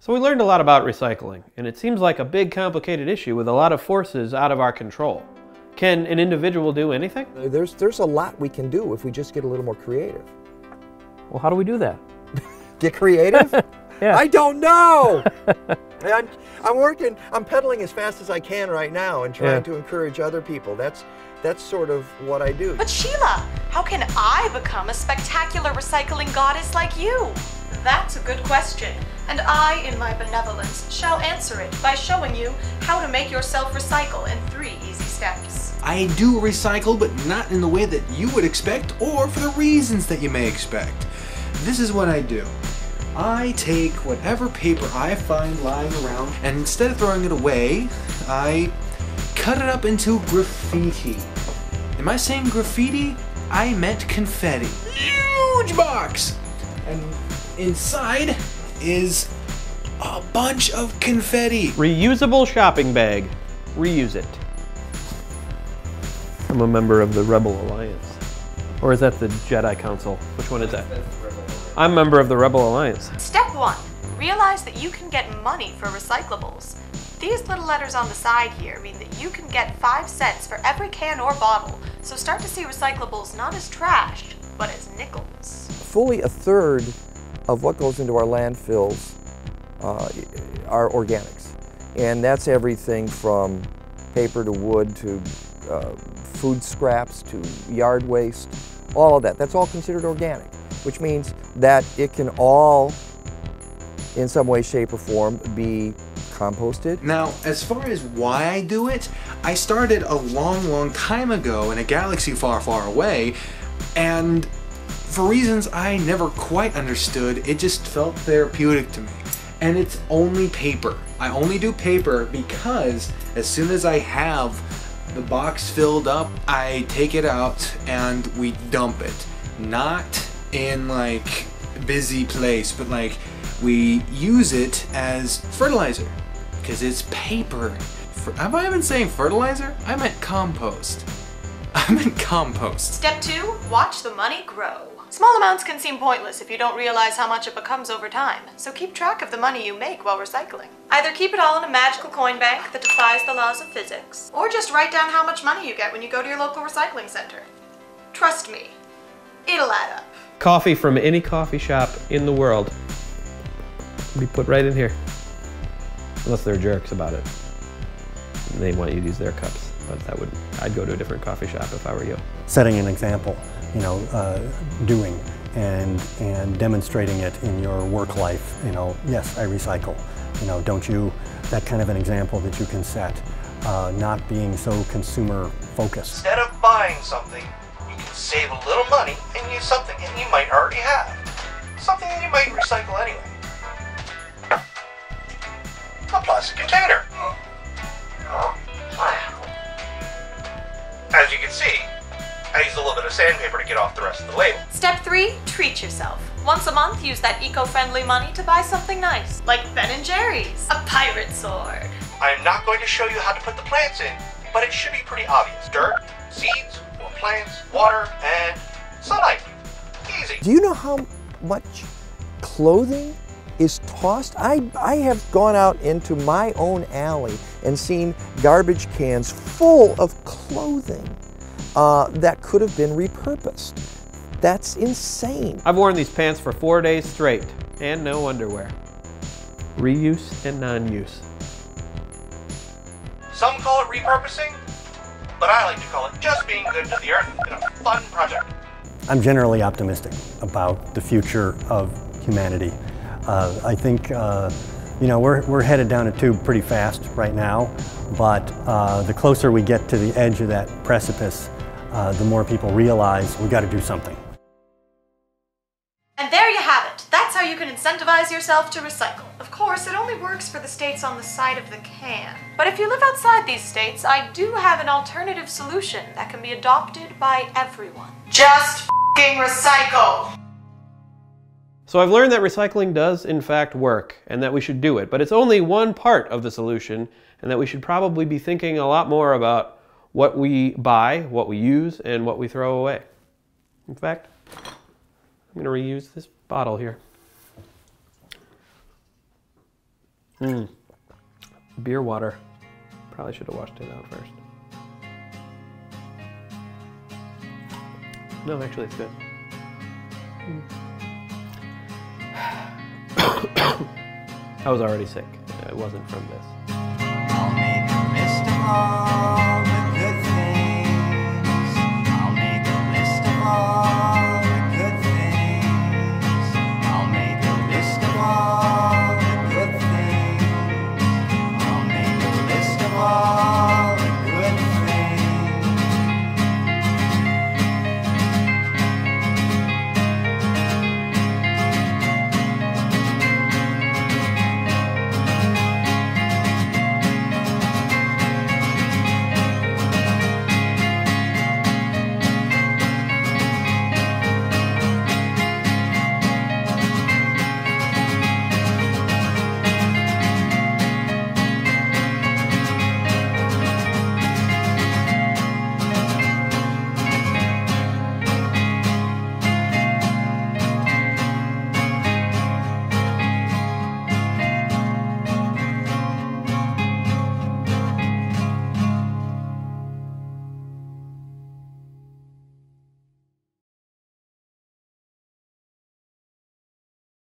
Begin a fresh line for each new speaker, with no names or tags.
So we learned a lot about recycling, and it seems like a big, complicated issue with a lot of forces out of our control. Can an individual do anything?
There's a lot we can do if we just get a little more creative.
Well, how do we do that?
Get creative?
Yeah.
I don't know! I'm pedaling as fast as I can right now and trying to encourage other people. That's sort of what I do.
But Sheila, how can I become a spectacular recycling goddess like you? That's a good question, and I, in my benevolence, shall answer it by showing you how to make yourself recycle in 3 easy steps.
I do recycle, but not in the way that you would expect or for the reasons that you may expect. This is what I do. I take whatever paper I find lying around, and instead of throwing it away, I cut it up into graffiti. Am I saying graffiti? I meant confetti. Huge box! And inside is a bunch of confetti.
Reusable shopping bag. Reuse it. I'm a member of the Rebel Alliance. Or is that the Jedi Council? Which one is that? I'm a member of the Rebel Alliance.
Step 1. Realize that you can get money for recyclables. These little letters on the side here mean that you can get 5 cents for every can or bottle, so start to see recyclables not as trash, but as nickels.
Fully a third of what goes into our landfills are organics. And that's everything from paper to wood to food scraps to yard waste, all of that. That's all considered organic, which means that it can all, in some way, shape, or form, be composted.
Now, as far as why I do it, I started a long time ago in a galaxy far, far away, and for reasons I never quite understood, it just felt therapeutic to me. And it's only paper. I only do paper because as soon as I have the box filled up, I take it out and we dump it. Not in like busy place, but like we use it as fertilizer because it's paper. Have I been saying fertilizer? I meant compost. I meant compost.
Step 2. Watch the money grow. Small amounts can seem pointless if you don't realize how much it becomes over time, so keep track of the money you make while recycling. Either keep it all in a magical coin bank that defies the laws of physics, or just write down how much money you get when you go to your local recycling center. Trust me, it'll add up.
Coffee from any coffee shop in the world can be put right in here. Unless they're jerks about it. And they want you to use their cups, but I'd go to a different coffee shop if I were you.
Setting an example, you know, doing and demonstrating it in your work life, you know, yes, I recycle, you know, don't you, that kind of an example that you can set, not being so consumer focused.
Instead of buying something, you can save a little money and use something that you might already have. Something that you might recycle anyway. A plastic container. As you can see, I used a little bit of sandpaper to get off the rest of the label.
Step 3, treat yourself. Once a month, use that eco-friendly money to buy something nice, like Ben & Jerry's, a pirate sword.
I'm not going to show you how to put the plants in, but it should be pretty obvious. Dirt, seeds, more plants, water, and sunlight. Easy.
Do you know how much clothing is tossed? I have gone out into my own alley and seen garbage cans full of clothing that could have been repurposed. That's insane.
I've worn these pants for 4 days straight, and no underwear. Reuse and non-use.
Some call it repurposing, but I like to call it just being good to the earth in a fun project.
I'm generally optimistic about the future of humanity. I think you know, we're headed down a tube pretty fast right now, but the closer we get to the edge of that precipice, the more people realize we got to do something.
And there you have it. That's how you can incentivize yourself to recycle. Of course, it only works for the states on the side of the can. But if you live outside these states, I do have an alternative solution that can be adopted by everyone. Just f***ing recycle!
So I've learned that recycling does in fact work, and that we should do it, but it's only one part of the solution, and that we should probably be thinking a lot more about what we buy, what we use, and what we throw away. In fact, I'm going to reuse this bottle here. Beer water. Probably should have washed it out first. No, actually it's good. I was already sick. It wasn't from this.
I'll make a list of all